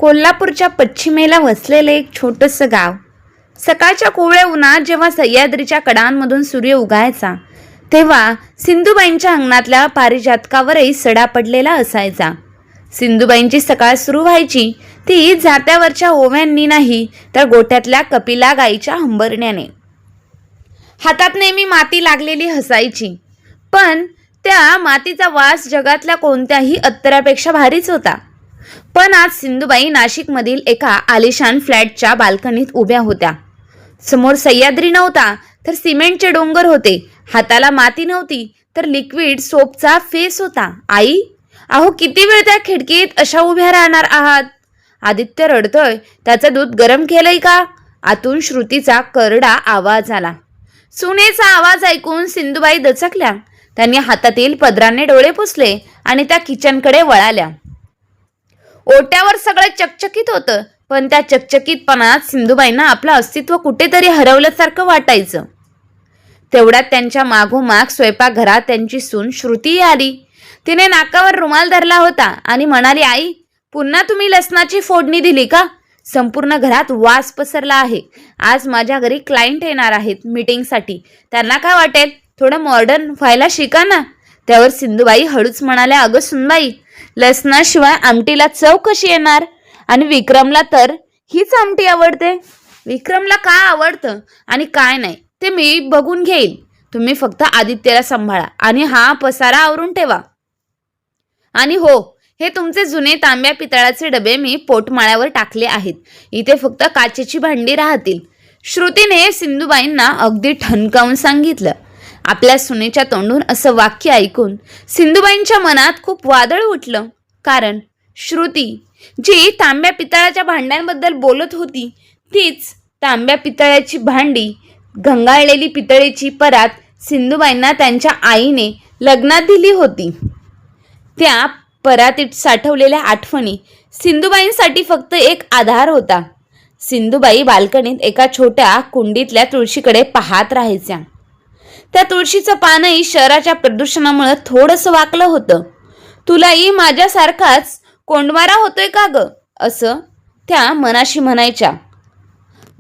कोल्हापूरच्या पश्चिमेला वसलेले एक छोटंसं गाव. सकाळच्या कोवळ्या उन्हात जेव्हा सह्याद्रीच्या कडांमधून सूर्य उगायचा तेव्हा सिंधुबाईंच्या अंगणातल्या पारिजातकावरही सडा पडलेला असायचा. सिंधुबाईंची सकाळ सुरू व्हायची ती जात्यावरच्या ओव्यांनी नाही तर गोठ्यातल्या कपिला गाईच्या हंबरण्याने. हातात नेहमी माती लागलेली हसायची, पण त्या मातीचा वास जगातल्या कोणत्याही अत्तरापेक्षा भारीच होता. पण आज सिंधुबाई नाशिकमधील एका आलिशान फ्लॅटच्या बाल्कनीत उभ्या होत्या. समोर सह्याद्री नव्हता तर सिमेंटचे डोंगर होते. हाताला माती नव्हती तर लिक्विड सोपचा फेस होता. आई, अहो किती वेळ त्या खिडकीत अशा उभ्या राहणार आहात? आदित्य रडतोय, त्याचं दूध गरम केलंय का? आतून श्रुतीचा करडा आवाज आला. सुनेचा आवाज ऐकून सिंधुबाई दचकल्या. त्यांनी हातातील पदराने डोळे पुसले आणि त्या किचनकडे वळाल्या. ओट्यावर सगळं चकचकीत होतं, पण त्या चकचकीतपणात सिंधुबाईंना आपलं अस्तित्व कुठेतरी हरवल्यासारखं वाटायचं. तेवढ्यात त्यांच्या मागोमाग स्वयंपाकघरात त्यांची सून श्रुती आली. तिने नाकावर रुमाल धरला होता आणि म्हणाली, आई, पुन्हा तुम्ही लसणाची फोडणी दिली का? संपूर्ण घरात वास पसरला आहे. आज माझ्या घरी क्लायंट येणार आहेत मीटिंगसाठी. त्यांना काय वाटेल? थोडं मॉडर्न व्हायला शिका ना. त्यावर सिंधुबाई हळूच म्हणाल्या, अगं सुनबाई, लसणाशिवाय आमटीला चव कशी येणार? आणि विक्रमला तर हीच आमटी आवडते. विक्रमला काय आवडतं आणि काय नाही ते मी बघून घेईल. तुम्ही फक्त आदित्यला सांभाळा आणि हा पसारा आवरून ठेवा. आणि हो, हे तुमचे जुने तांब्या पितळाचे डबे मी पोटमाळ्यावर टाकले आहेत. इथे फक्त काचेची भांडी राहतील. श्रुतीने सिंधुबाईंना अगदी ठणकावून सांगितलं. आपल्या सुनेच्या तोंडून असं वाक्य ऐकून सिंधुबाईंच्या मनात खूप वादळ उठलं. कारण श्रुती जी तांब्या पितळाच्या भांड्यांबद्दल बोलत होती तीच तांब्या पितळाची भांडी, घंगाळलेली पितळेची परात सिंधुबाईंना त्यांच्या आईने लग्नात दिली होती. त्या परातीत साठवलेल्या आठवणी सिंधुबाईंसाठी फक्त एक आधार होता. सिंधुबाई बाल्कनीत एका छोट्या कुंडीतल्या तुळशीकडे पाहत राहायच्या. त्या तुळशीचं पानही शहराच्या प्रदूषणामुळे थोडंसं वाकलं होतं. तुलाही माझ्यासारखाच कोंडमारा होतोय का ग? असं त्या मनाशी म्हणायच्या.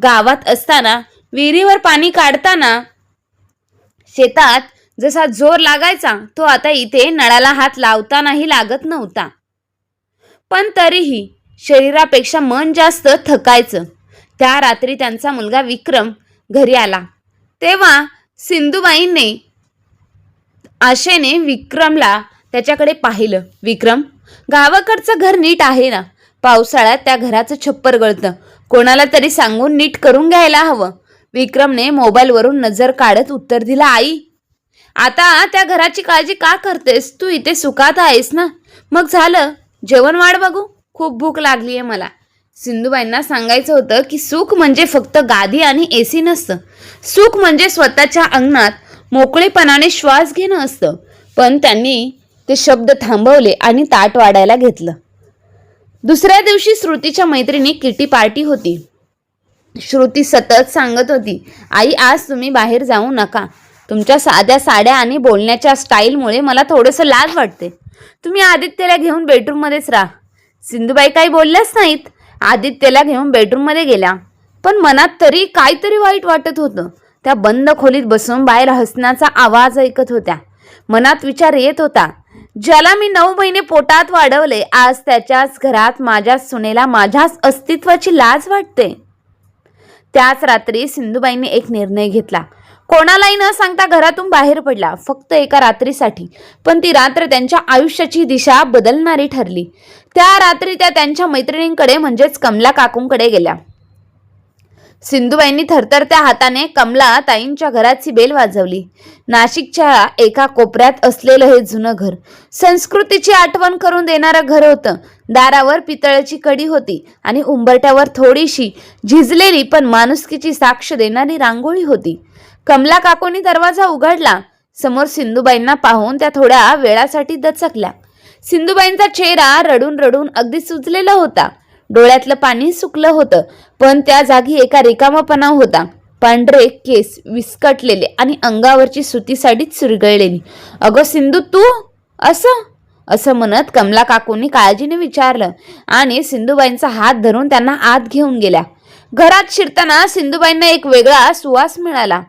गावात असताना विहिरीवर पाणी काढताना शेतात जसा जोर लागायचा तो आता इथे नळाला हात लावतानाही लागत नव्हता. पण तरीही शरीरापेक्षा मन जास्त थकायचं. त्या रात्री त्यांचा मुलगा विक्रम घरी आला तेव्हा सिंधुबाईंनी आशेने विक्रमला त्याच्याकडे पाहिलं. विक्रम, गावाकडचं घर नीट आहे ना? पावसाळ्यात त्या घराचं छप्पर गळतं. कोणाला तरी सांगून नीट करून घ्यायला हवं. विक्रमने मोबाईलवरून नजर काढत उत्तर दिलं, आई, आता त्या घराची काळजी का करतेस? तू इथे सुखात आहेस ना? मग झालं, जेवण वाढ बघू, खूप भूक लागली आहे मला. सिंधुबाईंना सांगायचं होतं की सुख म्हणजे फक्त गादी आणि एसी नसतं. सुख म्हणजे स्वतःच्या अंगणात मोकळेपणाने श्वास घेणं असतं. पण त्यांनी ते शब्द थांबवले आणि ताट वाढायला घेतलं. दुसऱ्या दिवशी श्रुतीच्या मैत्रिणी किटी पार्टी होती. श्रुती सतत सांगत होती, आई, आज तुम्ही बाहेर जाऊ नका. तुमच्या साध्या साड्या आणि बोलण्याच्या स्टाईलमुळे मला थोडंसं लाज वाटते. तुम्ही आदित्यला घेऊन बेडरूममध्येच राहा. सिंधुबाई काही बोलल्याच नाहीत. आदित्यला घेऊन बेडरूममध्ये गेल्या. पण मनात तरी काहीतरी वाईट वाटत होतं. त्या बंद खोलीत बसून बाहेर हसण्याचा आवाज ऐकत होत्या. मनात विचार येत होता, ज्याला मी 9 महिने पोटात वाढवले, आज त्याच्याच घरात माझ्या सुनेला माझ्याच अस्तित्वाची लाज वाटते. त्याच रात्री सिंधुबाईंनी एक निर्णय घेतला. कोणालाही न सांगता घरातून बाहेर पडला, फक्त एका रात्रीसाठी. पण ती रात्र त्यांच्या आयुष्याची दिशा बदलणारी ठरली. त्या रात्री त्या त्यांच्या मैत्रिणींकडे म्हणजेच कमला काकूंकडे गेल्या. सिंधुबाईंनी थरथरत्या हाताने कमला ताईंच्या घराची बेल वाजवली. नाशिकच्या एका कोपऱ्यात असलेलं हे जुनं घर संस्कृतीची आठवण करून देणारं घर होतं. दारावर पितळाची कडी होती आणि उंबरट्यावर थोडीशी झिजलेली पण माणुसकीची साक्ष देणारी रांगोळी होती. कमला काकूंनी दरवाजा उघडला. समोर सिंधुबाईंना पाहून त्या थोड्या वेळासाठी दचकल्या. सिंधुबाईंचा चेहरा रडून रडून अगदी सुजलेला होता. डोळ्यातलं पाणी सुकलं होतं, पण त्या जागी एका रिकामापणा होता. पांढरे केस विस्कटलेले आणि अंगावरची सुती साडी चुरगळलेली. अगं सिंधू, तू असं? असं म्हणत कमला काकूंनी काळजीने विचारलं आणि सिंधुबाईंचा हात धरून त्यांना आत घेऊन गेल्या. घरात शिरताना सिंधुबाईंना एक वेगळा सुवास मिळाला.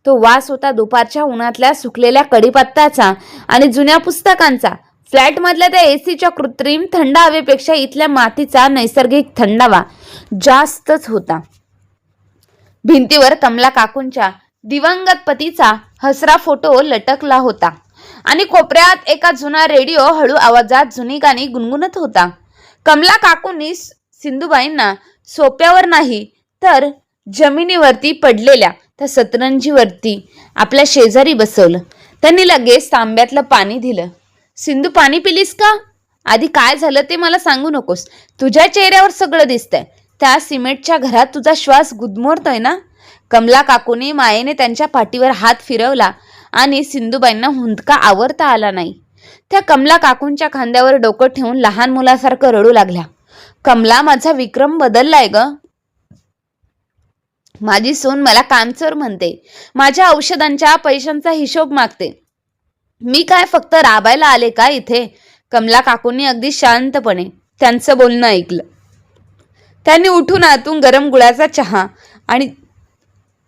तो वास होता दुपारच्या उन्हातल्या सुकलेल्या कढीपत्त्याचा आणि जुन्या पुस्तकांचा. फ्लॅटमधल्या त्या एसीच्या कृत्रिम थंड हवेपेक्षा इथल्या मातीचा नैसर्गिक थंडावा जास्तच होता. भिंतीवर कमला काकूंच्या दिवंगत पतीचा हसरा फोटो लटकला होता आणि कोपऱ्यात एका जुना रेडिओ हळू आवाजात जुनी गाणी गुणगुणत होता. कमला काकूंनी सिंधुबाईंना सोप्यावर नाही तर जमिनीवरती पडलेल्या त्या सतरंजीवरती आपल्या शेजारी बसवलं. त्यांनी लगेच तांब्यातलं पाणी दिलं. सिंधू, पाणी पिलीस का? आधी काय झालं ते मला सांगू नकोस. तुझ्या चेहऱ्यावर सगळं दिसतंय. त्या सिमेंटच्या घरात तुझा श्वास गुदमरतोय ना? कमला काकूने मायेने त्यांच्या पाठीवर हात फिरवला आणि सिंधुबाईंना हुंदका आवरता आला नाही. त्या कमला काकूंच्या खांद्यावर डोकं ठेवून लहान मुलासारखं रडू लागल्या. कमला, माझा विक्रम बदललाय ग. माझी सून मला कामचोर म्हणते. माझ्या औषधांच्या पैशांचा हिशोब मागते. मी काय फक्त राबायला आले का इथे? कमला काकूंनी अगदी शांतपणे त्यांचं बोलणं ऐकलं. त्यांनी उठून आतून गरम गुळाचा चहा आणि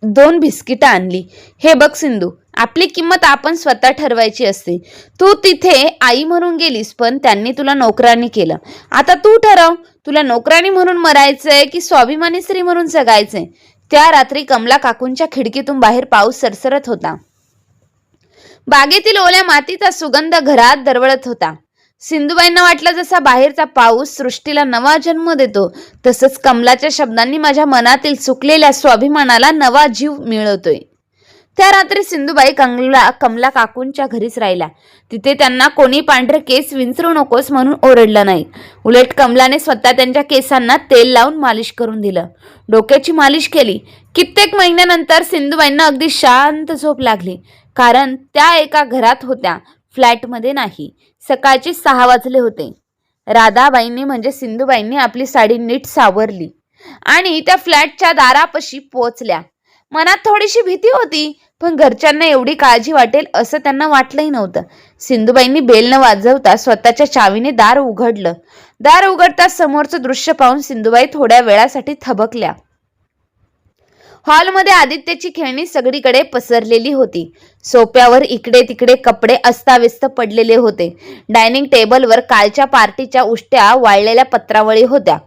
2 बिस्किटं आणली. हे बघ सिंधू, आपली किंमत आपण स्वतः ठरवायची असते. तू तिथे आई म्हणून गेलीस, पण त्यांनी तुला नोकरानी केलं. आता तू ठरव, तुला नोकरानी म्हणून मरायचंय की स्वाभिमानी स्त्री म्हणून जगायचंय. त्या रात्री कमला काकूंच्या खिडकीतून बाहेर पाऊस सरसरत होता. बागेतील ओल्या मातीचा सुगंध घरात दरवळत होता. सिंधुबाईंना वाटलं जसा बाहेरचा पाऊस सृष्टीला नवा जन्म देतो, तसंच कमलाच्या शब्दांनी माझ्या मनातील सुकलेल्या स्वाभिमानाला नवा जीव मिळवतोय. त्या रात्री सिंधुबाई कमला काकूंच्या घरीच राहिल्या. तिथे त्यांना कोणी पांढरे केस विंचरू नकोस म्हणून ओरडलं नाही. उलट कमलाने स्वतः त्यांच्या केसांना तेल लावून मालिश करून दिलं. डोक्याची मालिश केली. कित्येक महिन्यानंतर सिंधुबाईंना अगदी शांत झोप लागली. कारण त्या एका घरात होत्या, फ्लॅटमध्ये नाही. सकाळचे 6 वाजले होते. राधाबाईंनी म्हणजे सिंधुबाईंनी आपली साडी नीट सावरली आणि त्या फ्लॅटच्या दारापाशी पोहोचल्या. मनात थोडीशी भीती होती, पण घरच्यांना एवढी काळजी वाटेल असं त्यांना वाटलंही नव्हतं. सिंधुबाईंनी बेल न वाजवता स्वतःच्या चावीने दार उघडलं. दार उघडता समोरचं दृश्य पाहून सिंधुबाई थोड्या वेळासाठी थबकल्या. हॉलमध्ये आदित्यची खेळणी सगळीकडे पसरलेली होती. सोफ्यावर इकडे तिकडे कपडे अस्ताव्यस्त पडलेले होते. डायनिंग टेबलवर कालच्या पार्टीच्या उष्ट्या वाळलेल्या पत्रावळी होत्या,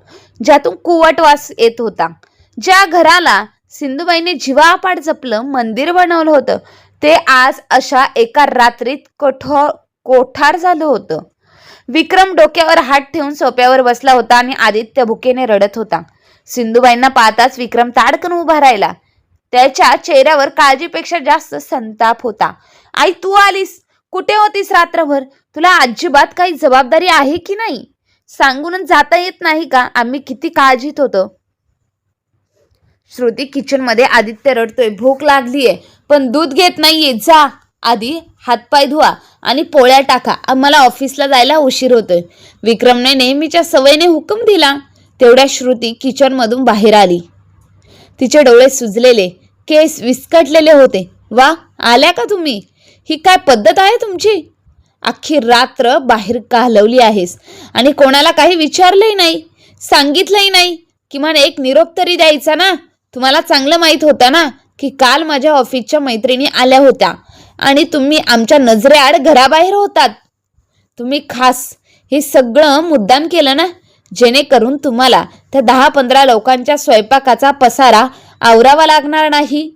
ज्यातून कुवट वास येत होता. ज्या घराला सिंधुबाईंनी जीवापाड जपलं, मंदिर बनवलं होतं, ते आज अशा एका रात्रीत कोठार झालं होतं. विक्रम डोक्यावर हात ठेवून सोफ्यावर बसला होता आणि आदित्य भुकेने रडत होता. सिंधुबाईंना पाहताच विक्रम ताडकन उभा राहिला. त्याच्या चेहऱ्यावर काळजीपेक्षा जास्त संताप होता. आई, तू आलीस? कुठे होतीस रात्रभर? तुला अजिबात काही जबाबदारी आहे की नाही? सांगूनच जाता येत नाही का? आम्ही किती काळजीत होतो. श्रुती किचनमध्ये आदित्य रडतोय. भूक लागलीये पण दूध घेत नाहीये. जा आधी हातपाय धुवा आणि पोळ्या टाका, आम्हाला ऑफिसला जायला उशीर होतोय. विक्रमने नेहमीच्या सवयीने हुकूम दिला. तेवढ्या श्रुती किचनमधून बाहेर आली. तिचे डोळे सुजलेले, केस विस्कटलेले होते. वा, आल्या का तुम्ही? ही काय पद्धत आहे तुमची? अख्खी रात्र बाहेर घालवली आहेस आणि कोणाला काही विचारलंही नाही, सांगितलंही नाही. किमान एक निरोप तरी द्यायचा ना. तुम्हाला चांगलं माहित होतं ना की काल माझ्या ऑफिसच्या मैत्रिणी आल्या होत्या आणि तुम्ही आमच्या नजरेआड घराबाहेर होतात. तुम्ही खास हे सगळं मुद्दाम केलं ना, जेणेकरून तुम्हाला त्या 10-15 लोकांच्या स्वयंपाकाचा पसारा आवरावा लागणार नाही.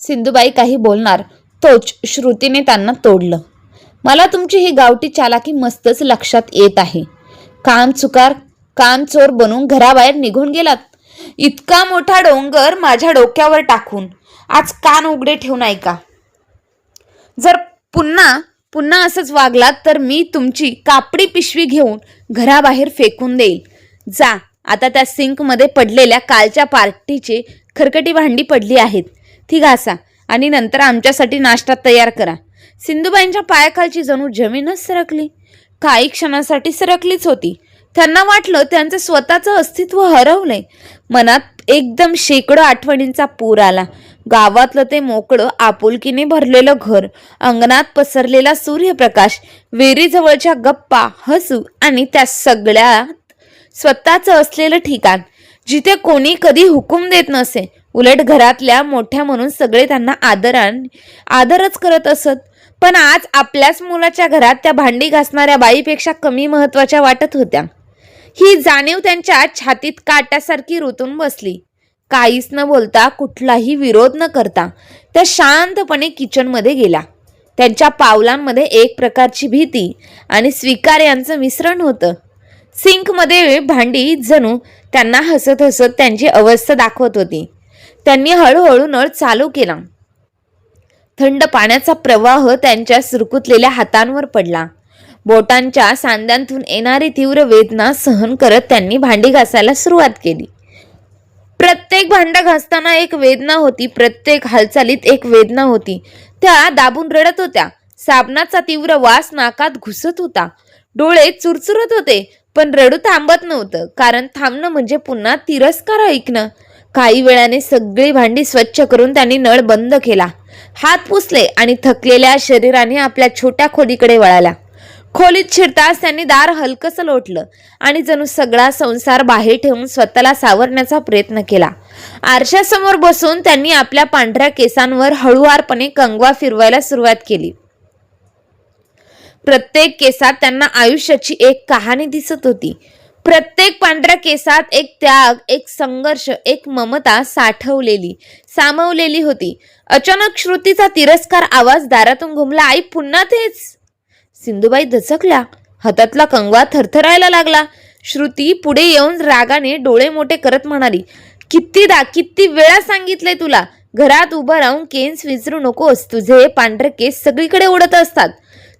सिंधुबाई काही बोलणार तोच श्रुतीने त्यांना तोडलं. मला तुमची ही गावठी चालाकी मस्तच लक्षात येत आहे. काम चोर बनून घराबाहेर निघून गेलात. इतका मोठा डोंगर माझ्या डोक्यावर टाकून आज कान उघडे ठेवून ऐका. जर पुन्हा असंच वागलात तर मी तुमची कापडी पिशवी घेऊन घराबाहेर फेकून देईल. जा आता त्या सिंकमध्ये पडलेल्या कालच्या पार्टीची खरकटी भांडी पडली आहेत, ती घासा आणि नंतर आमच्यासाठी नाश्ता तयार करा. सिंधुबाईंच्या पायाखालची जणू जमीनच सरकली. काही क्षणासाठी सरकलीच होती. त्यांना वाटलं त्यांचं स्वतःचं अस्तित्व हरवलंय. मनात एकदम शेकडो आठवणींचा पूर आला. गावातलं ते मोकळं आपुलकीने भरलेलं घर, अंगणात पसरलेला सूर्यप्रकाश, विहिरीजवळच्या गप्पा, हसू आणि त्या सगळ्यात स्वतःचं असलेलं ठिकाण, जिथे कोणी कधी हुकूम देत नसे. उलट घरातल्या मोठ्या म्हणून सगळे त्यांना आदरच करत असत. पण आज आपल्याच मुलाच्या घरात त्या भांडी घासणाऱ्या बाईपेक्षा कमी महत्वाच्या वाटत होत्या. ही जाणीव त्यांच्या छातीत काट्यासारखी रुतून बसली. काहीच न बोलता, कुठलाही विरोध न करता त्या शांतपणे किचनमध्ये गेल्या. त्यांच्या पावलांमध्ये एक प्रकारची भीती आणि स्वीकार यांचं मिश्रण होतं. सिंकमध्ये भांडी जणू त्यांना हसत हसत त्यांची अवस्था दाखवत होती. त्यांनी हळूहळू नळ चालू केला. थंड पाण्याचा प्रवाह त्यांच्या सुरकुतलेल्या हातांवर पडला. बोटांच्या सांध्यांतून येणारी तीव्र वेदना सहन करत त्यांनी भांडी घासायला सुरुवात केली. प्रत्येक भांडं घासताना एक वेदना होती, प्रत्येक हालचालीत एक वेदना होती. त्या दाबून रडत होत्या. साबणाचा तीव्र वास नाकात घुसत होता. डोळे चुरचुरत होते, पण रडू थांबत नव्हतं, कारण थांबणं म्हणजे पुन्हा तिरस्कार ऐकणं. काही वेळाने सगळी भांडी स्वच्छ करून त्यांनी नळ बंद केला. हात पुसले आणि थकलेल्या शरीराने आपल्या छोट्या खोलीकडे वळाल्या. खोलीत शिरताच त्यांनी दार हलकसं लोटलं आणि जणू सगळा संसार बाहेर ठेवून स्वतःला सावरण्याचा प्रयत्न केला. आरशासमोर बसून त्यांनी आपल्या पांढऱ्या केसांवर हळुवारपणे कंगवा फिरवायला सुरुवात केली. प्रत्येक केसात त्यांना आयुष्याची एक कहाणी दिसत होती. प्रत्येक पांढऱ्या केसात एक त्याग, एक संघर्ष, एक ममता सामावलेली होती. अचानक श्रुतीचा तिरस्कार आवाज दारातून घुमला. आई, पुन्हा तेच? सिंधुबाई दचकल्या. हातातला कंगवा थरथरायला लागला. श्रुती पुढे येऊन रागाने डोळे मोठे करत म्हणाली, किती वेळा सांगितलंय तुला, घरात उभं राहून केस विचारू नकोस. तुझे पांढरे केस सगळीकडे उडत असतात.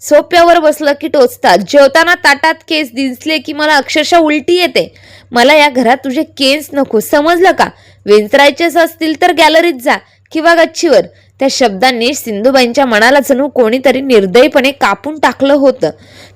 सोप्यावर बसलं की टोचतात. जेवताना ताटात केस दिसले की मला अक्षरशः उलटी येते. मला या घरात तुझे केस नको, समजलं का? वेंचरायचेच असतील तर गॅलरीत जा किंवा गच्चीवर. त्या शब्दांनी सिंधुबाईंच्या मनाला जणू कोणीतरी निर्दयीपणे कापून टाकलं होतं.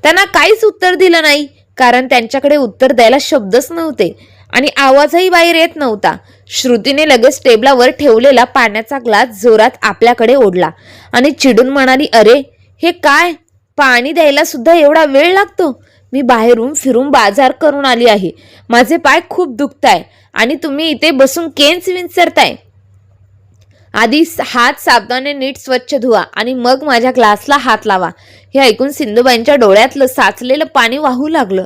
त्यांना काहीच उत्तर दिलं नाही, कारण त्यांच्याकडे उत्तर द्यायला शब्दच नव्हते आणि आवाजही बाहेर येत नव्हता. श्रुतीने लगेच टेबलावर ठेवलेला पाण्याचा ग्लास जोरात आपल्याकडे ओढला आणि चिडून म्हणाली, अरे हे काय? पाणी द्यायला सुद्धा एवढा वेळ लागतो? मी बाहेरून फिरून बाजार करून आली आहे. माझे पाय खूप दुखताय आणि तुम्ही इथे बसून केस विंचरताय. आधी हात साबणाने नीट स्वच्छ धुवा आणि मग माझ्या ग्लासला हात लावा. हे ऐकून सिंधुबाईंच्या डोळ्यातलं साचलेलं पाणी वाहू लागलं.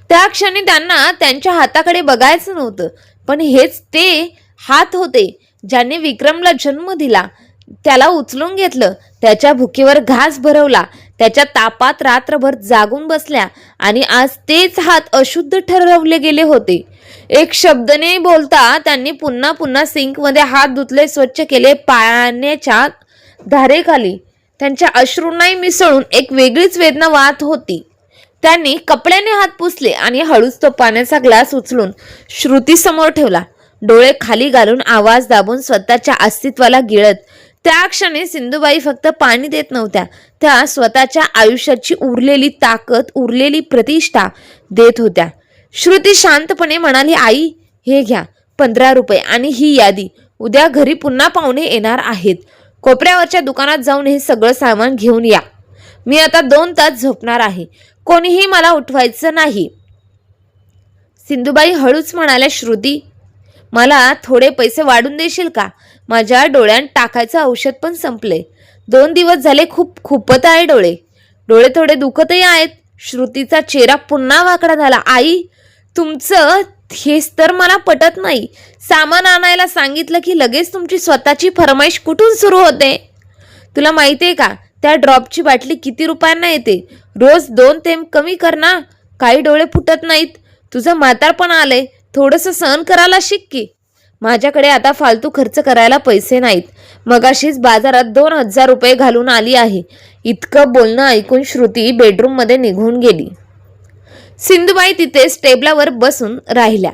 त्या क्षणी त्यांना त्यांच्या हाताकडे बघायचं नव्हतं, पण हेच ते हात होते ज्याने विक्रमला जन्म दिला, त्याला उचलून घेतलं, त्याच्या भुकेवर घास भरवला, त्याच्या तापात रात्रभर जागून बसल्या आणि आज तेच हात अशुद्ध ठरवले गेले होते. एक शब्द न बोलता त्यांनी पुन्हा पुन्हा सिंकमध्ये हात धुतले, स्वच्छ केले. पाण्याच्या धारेखाली त्यांच्या अश्रूंनाही मिसळून एक वेगळीच वेदना वाहत होती. त्यांनी कपड्याने हात पुसले आणि हळूच तो पाण्याचा ग्लास उचलून श्रुती समोर ठेवला. डोळे खाली घालून आवाज दाबून स्वतःच्या अस्तित्वाला गिळत त्या क्षणी सिंधुबाई फक्त पाणी देत नव्हत्या, त्या स्वतःच्या आयुष्याची उरलेली ताकद, उरलेली प्रतिष्ठा देत होत्या. श्रुती शांतपणे म्हणाली, आई हे घ्या 15 रुपये आणि ही यादी. उद्या घरी पुन्हा पाहुणे येणार आहेत. कोपऱ्यावरच्या दुकानात जाऊन हे सगळं सामान घेऊन या. मी आता 2 तास झोपणार आहे. कोणीही मला उठवायचं नाही. सिंधुबाई हळूच म्हणाल्या, श्रुती मला थोडे पैसे वाढून देशील का? माझ्या डोळ्यात टाकायचं औषध पण संपले. 2 दिवस झाले खूप खुपत आहे डोळे थोडे दुखतही आहेत. श्रुतीचा चेहरा पुन्हा वाकडा झाला. आई, तुमचं हेच तर मला पटत नाही. सामान आणायला सांगितलं की लगेच तुमची स्वतःची फरमाईश कुठून सुरू होते? तुला माहितीये का त्या ड्रॉपची बाटली किती रुपयांना येते? रोज 2 थेंब कमी कर ना. काही डोळे फुटत नाहीत. तुझं म्हातारपण आलंय, थोडंसं सहन करायला शिक की. माझ्याकडे आता फालतू खर्च करायला पैसे नाहीत. मगाशीच बाजारात 2000 रुपये घालून आली आहे. इतकं बोलणं ऐकून श्रुती बेडरूममध्ये निघून गेली. सिंधुबाई तिथेच टेबलावर बसून राहिल्या.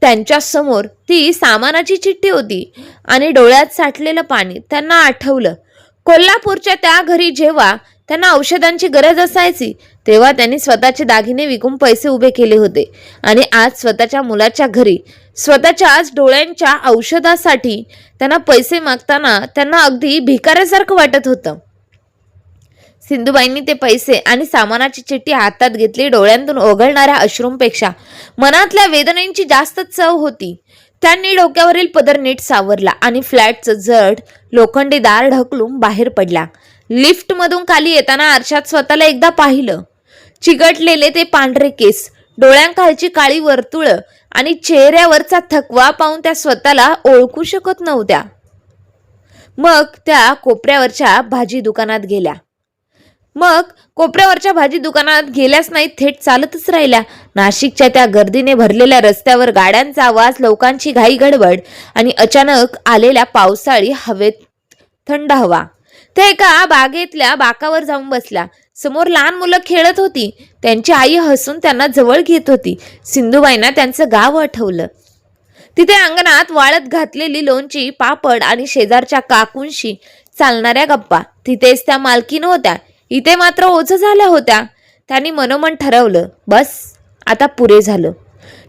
त्यांच्या समोर ती सामानाची चिठ्ठी होती आणि डोळ्यात साठलेलं पाणी. त्यांना आठवलं कोल्हापूरच्या त्या घरी जेव्हा त्यांना औषधांची गरज असायची तेव्हा त्यांनी स्वतःचे दागिने विकून पैसे उभे केले होते आणि आज स्वतःच्या मुलाच्या घरी स्वतःच्याच डोळ्यांच्या औषधासाठी त्यांना पैसे मागताना त्यांना अगदी भिकाऱ्यासारखं वाटत होतं. सिंधुबाईंनी ते पैसे आणि सामानाची चिठ्ठी हातात घेतली. डोळ्यांतून ओघळणाऱ्या अश्रूंपेक्षा मनातल्या वेदनेची जास्त चव होती. त्यांनी डोक्यावरील पदर नीट सावरला आणि फ्लॅटचं जड लोखंडी दार ढकलून बाहेर पडला. लिफ्टमधून खाली येताना आरशात स्वतःला एकदा पाहिलं. चिकटलेले ते पांढरे केस, डोळ्यांखालची काळी वर्तुळं आणि चेहऱ्यावरचा थकवा पाहून त्या स्वतःला ओळखू शकत नव्हत्या. मग त्या कोपऱ्यावरच्या भाजी दुकानात गेल्याच नाही, थेट चालतच राहिल्या. नाशिकच्या त्या गर्दीने भरलेल्या रस्त्यावर गाड्यांचा आवाज, लोकांची घाई गडबड आणि अचानक आलेल्या पावसाळी हवेत थंड हवा. त्या एका बागेतल्या बाकावर जाऊन बसल्या. समोर लहान मुलं खेळत होती. त्यांची आई हसून त्यांना जवळ घेत होती. सिंधुबाईंना त्यांचं गाव आठवलं. तिथे अंगणात वाळत घातलेली लोणची, पापड आणि शेजारच्या काकूंशी चालणाऱ्या गप्पा. तिथेच त्या मालकीण होत्या. इथे मात्र ओझं झाल्या होत्या. त्यांनी मनोमन ठरवलं, बस आता पुरे झालं.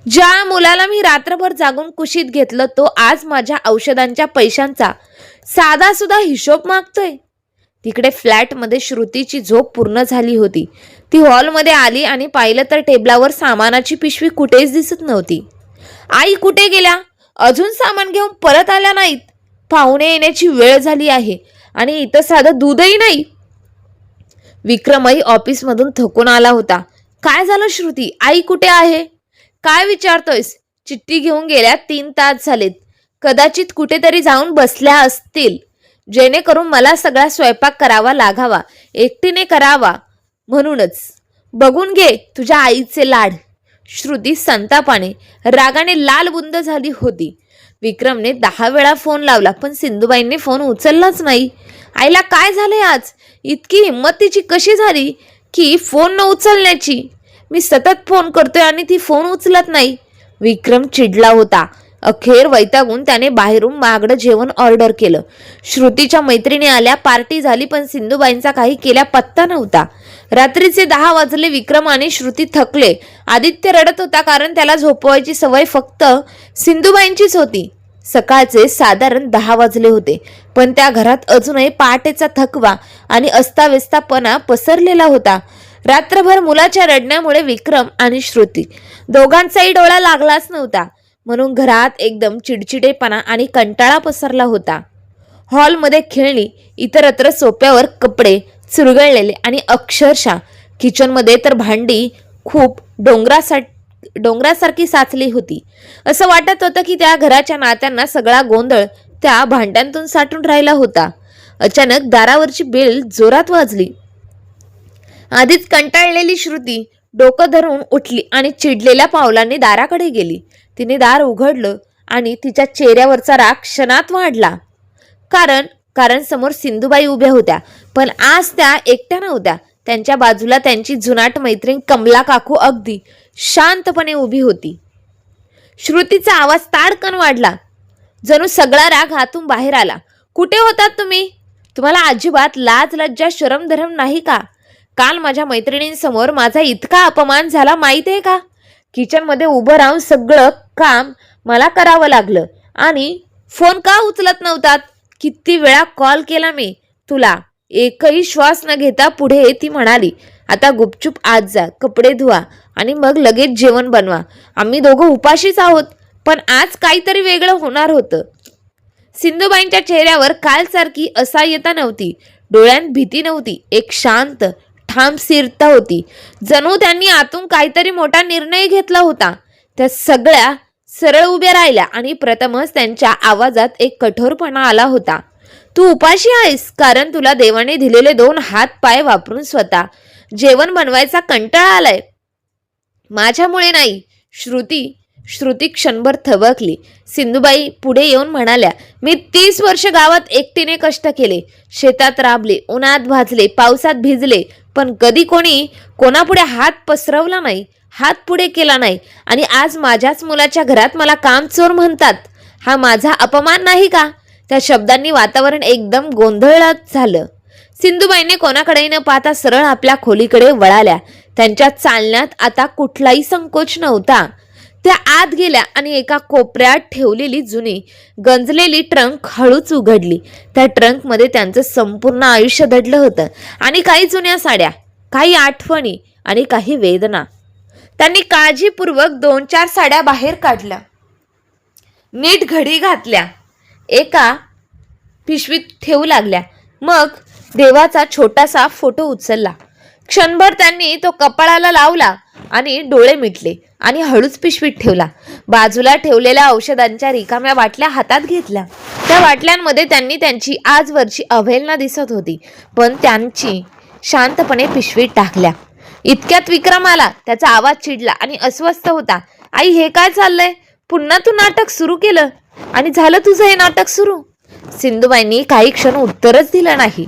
ज्या मुलाला मी रात्रभर जागून कुशीत घेतलं तो आज माझ्या औषधांच्या पैशांचा साधा सुद्धा हिशोब मागतोय. तिकडे फ्लॅटमध्ये श्रुतीची झोप पूर्ण झाली होती. ती हॉलमध्ये आली आणि पाहिलं तर टेबलावर सामानाची पिशवी कुठेच दिसत नव्हती. आई कुठे गेल्या? अजून सामान घेऊन परत आल्या नाहीत. पाहुणे येण्याची वेळ झाली आहे आणि इथं साधं दूधही नाही. विक्रमही ऑफिसमधून थकून आला होता. काय झालं श्रुती? आई कुठे आहे? काय विचारतोयस? चिठ्ठी घेऊन गेल्या 3 तास झालेत. कदाचित कुठेतरी जाऊन बसल्या असतील, जेणेकरून मला सगळा स्वयंपाक करावा लागावा, एकटीने करावा. म्हणूनच बघून घे तुझ्या आईचे लाड. श्रुती संतापाने रागाने लालबुंद झाली होती. विक्रमने 10 वेळा फोन लावला पण सिंधुबाईंनी फोन उचललाच नाही. आईला काय झाले आज? इतकी हिंमत तिची कशी झाली की फोन न उचलण्याची? मी सतत फोन करतोय आणि ती फोन उचलत नाही. विक्रम चिडला होता. अखेर वैतागून त्याने बाहेरून महागडं जेवण ऑर्डर केलं. श्रुतीच्या मैत्रिणी आल्या, पार्टी झाली पण सिंधुबाईंचा काही केल्या पत्ता नव्हता. रात्रीचे 10 वाजले. विक्रम आणि श्रुती थकले. आदित्य रडत होता कारण त्याला झोपवायची सवय फक्त सिंधुबाईंचीच होती. सकाळचे साधारण 10 वाजले होते पण त्या घरात अजूनही पहाटेचा थकवा आणि अस्ताव्यस्तपणा पसरलेला होता. रात्रभर मुलाच्या रडण्यामुळे विक्रम आणि श्रुती दोघांचाही डोळा लागलाच नव्हता. म्हणून घरात एकदम चिडचिडेपणा आणि कंटाळा पसरला होता. हॉलमध्ये खेळणी, इतरत्र सोप्यावर कपडे चुरगळलेले आणि अक्षरशः किचनमध्ये तर भांडी खूप डोंगरासारखी साचली होती. असं वाटत होतं की त्या घराच्या नात्यांना सगळा गोंधळ त्या भांड्यांतून साठून राहिला होता. अचानक दारावरची बेल जोरात वाजली. आधीच कंटाळलेली श्रुती डोकं धरून उठली आणि चिडलेल्या पावलांनी दाराकडे गेली. तिने दार उघडलं आणि तिच्या चेहऱ्यावरचा राग क्षणात वाढला. कारण समोर सिंधुबाई उभ्या होत्या. पण आज त्या एकट्या नव्हत्या. त्यांच्या बाजूला त्यांची जुनाट मैत्रीण कमला काकू अगदी शांतपणे उभी होती. श्रुतीचा आवाज ताडकन वाढला. जणू सगळा राग हातून बाहेर आला. कुठे होतात तुम्ही? तुम्हाला अजिबात लाज लज्जा शरम धरम नाही का? काल माझ्या मैत्रिणींसमोर माझा इतका अपमान झाला माहिती का? किचनमध्ये उभं राहून सगळं काम मला करावं लागलं आणि फोन का उचलत नव्हतात? किती वेळा कॉल केला मी तुला, एकही श्वास न घेता पुढे ती म्हणाली, आता गुपचूप आत जा, कपडे धुवा आणि मग लगेच जेवण बनवा. आम्ही दोघं उपाशीच आहोत. पण आज काहीतरी वेगळं होणार होतं. सिंधुबाईंच्या चेहऱ्यावर कालसारखी असहाय्यता नव्हती. डोळ्यांत भीती नव्हती. एक शांत ठाम स्थिरता होती. जणू त्यांनी आतून काहीतरी मोठा निर्णय घेतला होता. त्या सगळ्या सरळ उभ्या राहिल्या आणि प्रथमच त्यांच्या आवाजात एक कठोरपणा आला होता. तू उपाशी आहेस कारण तुला देवाने दिलेले 2 हात पाय वापरून स्वतः जेवण बनवायचा कंटाळा आलाय. माझ्यामुळे नाही. श्रुती क्षणभर थबकली. सिंधुबाई पुढे येऊन म्हणाल्या, मी 30 वर्ष गावात एकटीने कष्ट केले, शेतात राबले, उन्हात भाजले, पावसात भिजले, पण कधी कोणापुढे हात पसरवला नाही, हात पुढे केला नाही. आणि आज माझ्याच मुलाच्या घरात मला कामचोर म्हणतात. हा माझा अपमान नाही का? त्या शब्दांनी वातावरण एकदम गोंधळात झालं. सिंधुबाईंनी कोणाकडेही न पाहता सरळ आपल्या खोलीकडे वळाल्या. त्यांच्या चालण्यात आता कुठलाही संकोच नव्हता. त्या आत गेल्या आणि एका कोपऱ्यात ठेवलेली जुनी गंजलेली ट्रंक हळूच उघडली. त्या ट्रंकमध्ये त्यांचं संपूर्ण आयुष्य दडलं होतं आणि काही जुन्या साड्या, काही आठवणी आणि काही वेदना. त्यांनी काळजीपूर्वक 2-4 साड्या बाहेर काढल्या, नीट घडी घातल्या, एका पिशवीत ठेवू लागल्या. मग देवाचा छोटासा फोटो उचलला. क्षणभर त्यांनी तो कपाळाला लावला आणि डोळे मिटले आणि हळूच पिशवीत ठेवला. बाजूला ठेवलेल्या औषधांच्या रिकाम्या बाटल्या हातात घेतल्या. त्या बाटल्यांमध्ये त्यांनी त्यांची आजवरची अवहेलना दिसत होती, पण त्यांची शांतपणे पिशवीत टाकल्या. इतक्यात विक्रम आला. त्याचा आवाज चिडला आणि अस्वस्थ होता. आई, हे काय चाललंय? पुन्हा तू नाटक सुरू केलं आणि झालं तुझं हे नाटक सुरू? सिंधुबाईंनी काही क्षण उत्तरच दिलं नाही.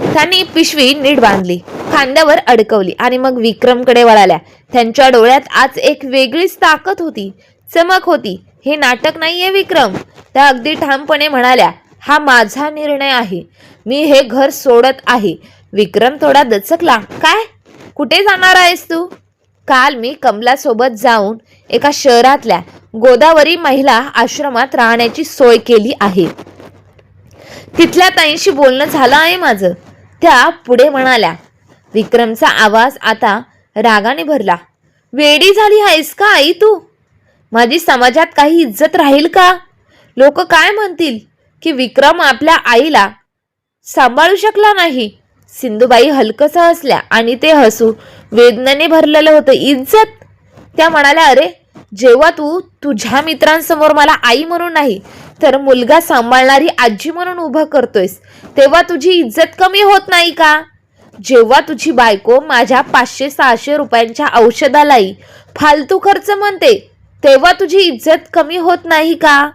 त्यांनी पिशवी नीट बांधली, खांद्यावर अडकवली आणि मग विक्रमकडे वळाल्या. त्यांच्या डोळ्यात आज एक वेगळीच ताकद होती, चमक होती. हे नाटक नाहीये विक्रम, त्या अगदी ठामपणे म्हणाल्या. हा माझा निर्णय आहे. मी हे घर सोडत आहे. विक्रम थोडा दचकला. काय? कुठे जाणार आहेस तू? काल मी कमलासोबत जाऊन एका शहरातल्या गोदावरी महिला आश्रमात राहण्याची सोय केली आहे. तिथल्या ताईंशी बोलणं झालं आहे माझं, त्या पुढे म्हणाल्या. विक्रमचा आवाज आता रागाने भरला. वेडी झाली आहेस का आई तू? माझी समाजात काही इज्जत राहील का? लोक काय म्हणतील की विक्रम आपल्या आईला सांभाळू शकला नाही? सिंधुबाई हलकस हसल्या आणि ते हसू वेदनेने भरलेलं होतं. इज्जत? त्या म्हणाल्या, अरे, जेव्हा तू तुझ्या मित्रांसमोर मला आई म्हणून नाही तर मुलगा सांभाळणारी आजी म्हणून उभं करतोयस, तेव्हा तुझी इज्जत कमी होत नाही का? जेव्हा तुझी बायको माझ्या 500-600 रुपयांच्या औषधालाही फालतू खर्च म्हणते, तेव्हा तुझी इज्जत कमी होत नाही का?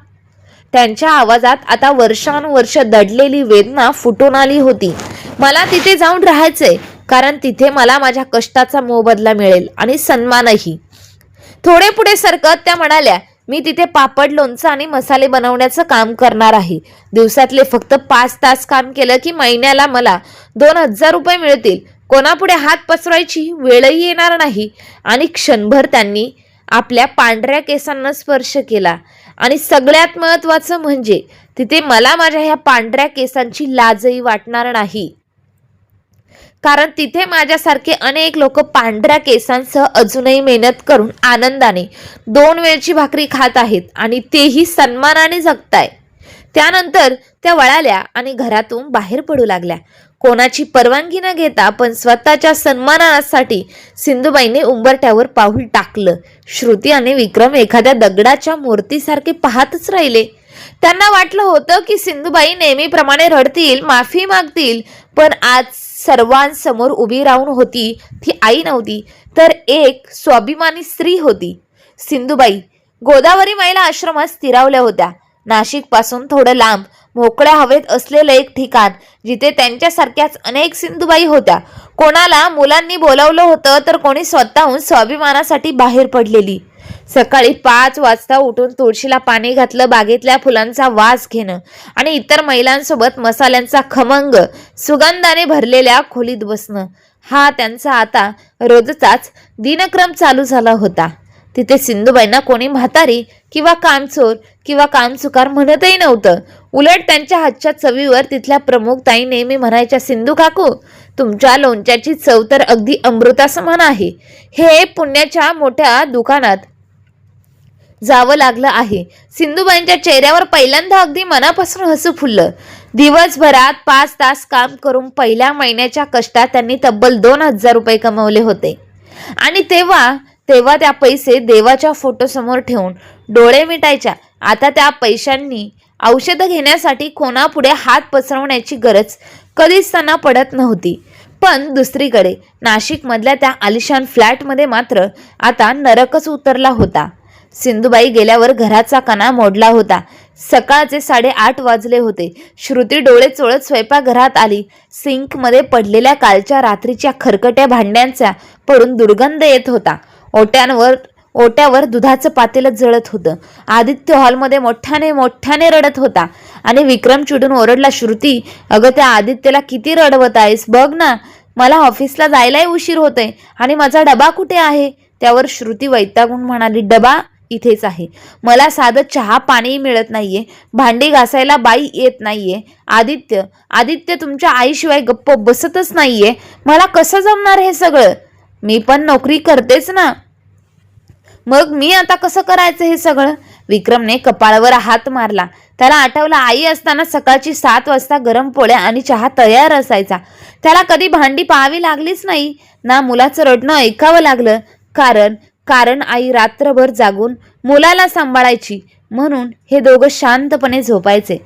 त्यांच्या आवाजात आता वर्षानुवर्ष दडलेली वेदना फुटून आली होती. मला तिथे जाऊन राहायचंय, कारण तिथे मला माझ्या कष्टाचा मोबदला मिळेल आणि सन्मानही. थोडे पुढे सरकत त्या म्हणाल्या, मी तिथे पापड, लोणचं आणि मसाले बनवण्याचं काम करणार आहे. दिवसातले फक्त 5 तास काम केलं की महिन्याला मला 2000 रुपये मिळतील. कोणापुढे हात पसरवायची वेळही येणार नाही. आणि क्षणभर त्यांनी आपल्या पांढऱ्या केसांना स्पर्श केला. आणि सगळ्यात महत्त्वाचं म्हणजे तिथे मला माझ्या ह्या पांढऱ्या केसांची लाजही वाटणार नाही, कारण तिथे माझ्यासारखे अनेक लोक पांढऱ्या केसांसह अजूनही मेहनत करून आनंदाने 2 वेळची भाकरी खात आहेत आणि तेही सन्मानाने जगताय. त्यानंतर त्या वळाल्या आणि घरातून बाहेर पडू लागल्या, कोणाची परवानगी न घेता. पण स्वतःच्या सन्मानासाठी सिंधुबाईंनी उंबरठ्यावर पाऊल टाकलं. श्रुती आणि विक्रम एखाद्या दगडाच्या मूर्तीसारखे पाहतच राहिले. त्यांना वाटलं होतं की सिंधुबाई नेहमीप्रमाणे रडतील, माफी मागतील, पण आज सर्वांसमोर उभी राहून होती ती आई नव्हती, तर एक स्वाभिमानी स्त्री होती. सिंधुबाई गोदावरी महिला आश्रमात स्थिरावल्या होत्या. नाशिकपासून थोडं लांब, मोकळ्या हवेत असलेलं एक ठिकाण, जिथे त्यांच्यासारख्याच अनेक सिंधुबाई होत्या. कोणाला मुलांनी बोलावलं होतं, तर कोणी स्वतःहून स्वाभिमानासाठी बाहेर पडलेली. सकाळी 5 वाजता उठून तुळशीला पाणी घातलं, बागेतल्या फुलांचा वास घेणं आणि इतर महिलांसोबत मसाल्यांचा खमंग सुगंधाने भरलेल्या खोलीत बसणं, हा त्यांचा आता रोजचाच दिनक्रम चालू झाला होता. तिथे सिंधुबाईंना कोणी म्हातारी किंवा कामचोर किंवा कामचुकार म्हणतही नव्हतं. उलट त्यांच्या हातच्या चवीवर तिथल्या प्रमुख ताई नेहमी म्हणायच्या, सिंधू काकू, तुमच्या लोणच्याची चव तर अगदी अमृतासमान आहे. हे पुण्याच्या मोठ्या दुकानात जावं लागलं आहे. सिंधुबाईंच्या चेहऱ्यावर पहिल्यांदा अगदी मनापासून हसू फुललं. दिवसभरात 5 तास काम करून पहिल्या महिन्याच्या कष्टात त्यांनी तब्बल 2000 रुपये कमवले होते. आणि तेव्हा त्या पैसे देवाच्या फोटोसमोर ठेवून डोळे मिटायच्या. आता त्या पैशांनी औषधं घेण्यासाठी कोणापुढे हात पसरवण्याची गरज कधीच त्यांना पडत नव्हती. पण दुसरीकडे नाशिकमधल्या त्या आलिशान फ्लॅटमध्ये मात्र आता नरकच उतरला होता. सिंधुबाई गेल्यावर घराचा कणा मोडला होता. सकाळचे 8:30 वाजले होते. श्रुती डोळे चोळत स्वयंपाकघरात आली. सिंकमध्ये पडलेल्या कालच्या रात्रीच्या खरकट्या भांड्यांचा पडून दुर्गंध येत होता. ओट्यावर दुधाचं पातेलं जळत होतं. आदित्य हॉलमध्ये मोठ्याने रडत होता आणि विक्रम चिडून ओरडला, श्रुती, अगं त्या आदित्यला किती रडवत आहेस, बघ ना, मला ऑफिसला जायलाही उशीर होतोय आणि माझा डबा कुठे आहे? त्यावर श्रुती वैतागून म्हणाली, डबा इथेच आहे. मला साधं चहा पाणी मिळत नाहीये, भांडी घासायला बाई येत नाहीये. आदित्य तुमच्या आईशिवाय गप्प बसतच नाहीये. मला कसं जमणार हे सगळं? मी पण नोकरी करतेच ना, मग मी आता कसं करायचं हे सगळं? विक्रमने कपाळावर हात मारला. त्याला आठवलं, आई असताना सकाळची 7 वाजता गरम पोळ्या आणि चहा तयार असायचा. त्याला कधी भांडी पाहावी लागलीच नाही ना मुलाचं रडणं ऐकावं लागलं. कारण आई रात्रभर जागून मुलाला सांभाळायची, म्हणून हे दोघं शांतपणे झोपायचे.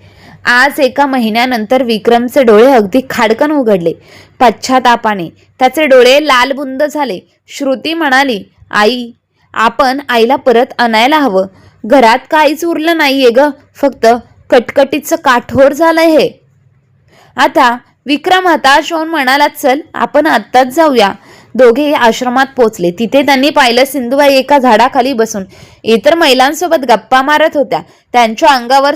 आज एका महिन्यानंतर विक्रमचे डोळे अगदी खाडकन उघडले. पश्चातापाने त्याचे डोळे लालबुंद झाले. श्रुती म्हणाली, आई, आपण आईला परत आणायला हवं. घरात काहीच उरलं नाहीये ग, फक्त कटकटीचं काठोर झालंय हे. आता विक्रम हताश होऊन म्हणाला, चल आपण आत्ताच जाऊया. दोघे आश्रमात पोचले. तिथे त्यांनी पाहिलं, सिंधुबाई एका झाडाखाली बसून इतर महिलांसोबत गप्पा मारत होत्या. त्यांच्या अंगावर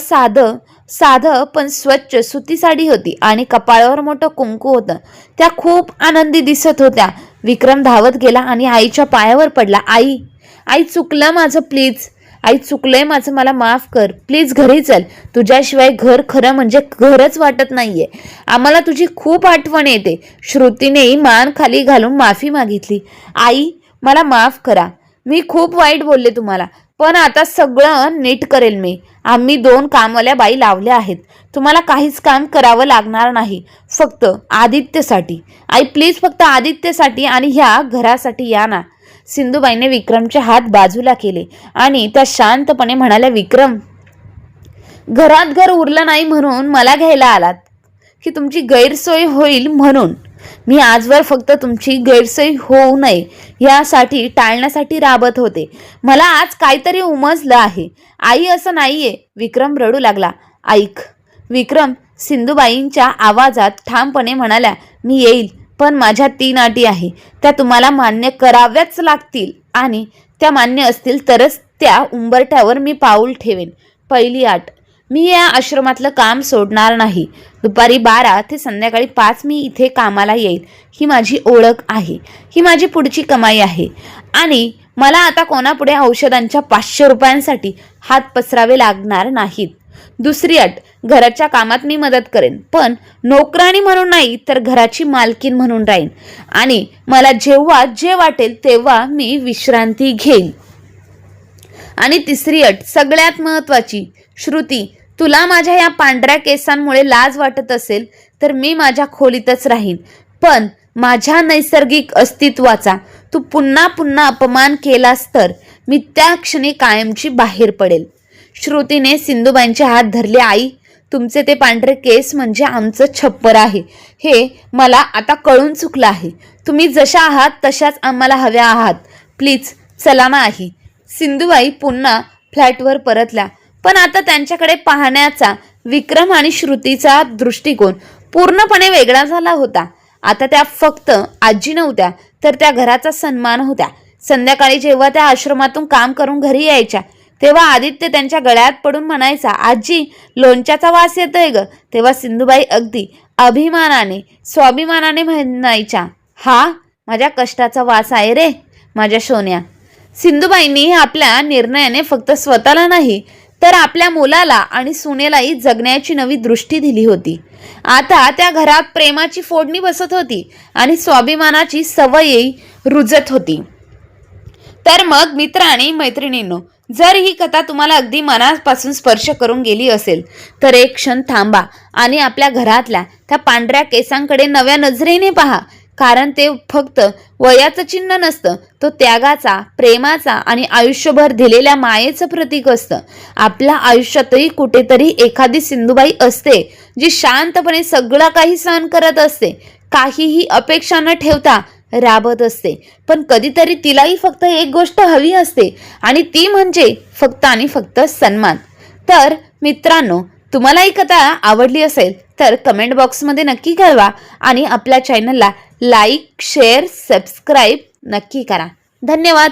साधं पण स्वच्छ सुती साडी होती आणि कपाळावर मोठं कुंकू होतं. त्या खूप आनंदी दिसत होत्या. विक्रम धावत गेला आणि आईच्या पायावर पडला. आई चुकलं माझं, प्लीज. आई चुकलंय माझं, मला माफ कर. प्लीज घरी चल. तुझ्याशिवाय घर खरं म्हणजे घरच वाटत नाहीये. आम्हाला तुझी खूप आठवण येते. श्रुतीने मान खाली घालून माफी मागितली. आई, मला माफ करा. मी खूप वाईट बोलले तुम्हाला, पण आता सगळं नीट करेल मी. आम्ही 2 कामवाल्या बाई लावल्या आहेत. तुम्हाला काहीच काम करावं लागणार नाही, फक्त आदित्यसाठी. आई प्लीज, फक्त आदित्यसाठी आणि ह्या घरासाठी या ना. सिंधुबाईने विक्रमचे हात बाजूला केले आणि त्या शांतपणे म्हणाल्या, विक्रम, घरात घर उरलं नाही म्हणून मला घ्यायला आलात की तुमची गैरसोय होईल म्हणून? मी आजवर फक्त तुमची गैरसोय होऊ नये यासाठी टाळण्यासाठी राबत होते. मला आज काहीतरी उमजलं आहे. आई, असं नाहीये. विक्रम रडू लागला. ऐक विक्रम, सिंधुबाईंच्या आवाजात ठामपणे म्हणाल्या, मी येईल, पण माझ्या 3 अटी आहे. त्या तुम्हाला मान्य कराव्याच लागतील आणि त्या मान्य असतील तरच त्या उंबरठ्यावर मी पाऊल ठेवेन. पहिली अट, मी या आश्रमातलं काम सोडणार नाही. दुपारी 12 ते संध्याकाळी 5 मी इथे कामाला येईल. ही माझी ओळख आहे, ही माझी पुढची कमाई आहे आणि मला आता कोणापुढे औषधांच्या 500 रुपयांसाठी हात पसरावे लागणार नाहीत. दुसरी अट, घराच्या कामात मी मदत करेन, पण नोकराणी म्हणून नाही, तर घराची मालकीन म्हणून राहीन आणि मला जेव्हा जे वाटेल तेव्हा मी विश्रांती घेईन. आणि तिसरी अट, सगळ्यात महत्त्वाची, श्रुती, तुला माझ्या या पांढऱ्या केसांमुळे लाज वाटत असेल तर मी माझ्या खोलीतच राहीन, पण माझ्या नैसर्गिक अस्तित्वाचा तू पुन्हा पुन्हा अपमान केलास तर मी त्या क्षणी कायमची बाहेर पडेल. श्रुतीने सिंधुबाईंचे हात धरले. आई, तुमचे ते पांढरे केस म्हणजे आमचं छप्पर आहे. हे मला आता कळून चुकलं आहे. तुम्ही जशा आहात तशाच आम्हाला हव्या आहात. प्लीज चला ना आई. सिंधुबाई पुन्हा फ्लॅटवर परतल्या, पण आता त्यांच्याकडे पाहण्याचा विक्रम आणि श्रुतीचा दृष्टिकोन पूर्णपणे वेगळा झाला होता. आता त्या फक्त आजी नव्हत्या, तर त्या घराचा सन्मान होत्या. संध्याकाळी जेव्हा त्या आश्रमातून काम करून घरी यायच्या तेव्हा आदित्य त्यांच्या गळ्यात पडून म्हणायचा, आजी, लोणच्याचा वास येतोय ग. तेव्हा सिंधुबाई अगदी अभिमानाने, स्वाभिमानाने म्हणायच्या, हा माझ्या कष्टाचा वास आहे रे माझ्या सोन्या. सिंधुबाईंनी आपल्या निर्णयाने फक्त स्वतःला नाही, तर आपल्या मुलाला आणि सुनेलाही जगण्याची नवी दृष्टी दिली होती. आता त्या घरात प्रेमाची फोडणी बसत होती आणि स्वाभिमानाची सवयही रुजत होती. तर मग मित्र आणि मैत्रिणींनो, जर ही कथा तुम्हाला अगदी मनापासून स्पर्श करून गेली असेल तर एक क्षण थांबा आणि आपल्या घरातल्या त्या पांढऱ्या केसांकडे नव्या नजरेने पहा. कारण ते फक्त वयाचं चिन्ह नसतं, तो त्यागाचा, प्रेमाचा आणि आयुष्यभर दिलेल्या मायेचं प्रतीक असतं. आपल्या आयुष्यातही कुठेतरी एखादी सिंधुबाई असते जी शांतपणे सगळं काही सहन करत असते, काहीही अपेक्षा न ठेवता राबत असते. पण कधीतरी तिलाही फक्त एक गोष्ट हवी असते आणि ती म्हणजे फक्त आणि फक्त सन्मान. तर मित्रांनो, तुम्हाला ही कथा आवडली असेल तर कमेंट बॉक्समध्ये नक्की कळवा आणि आपल्या चॅनलला लाईक, शेअर, सबस्क्राईब नक्की करा. धन्यवाद.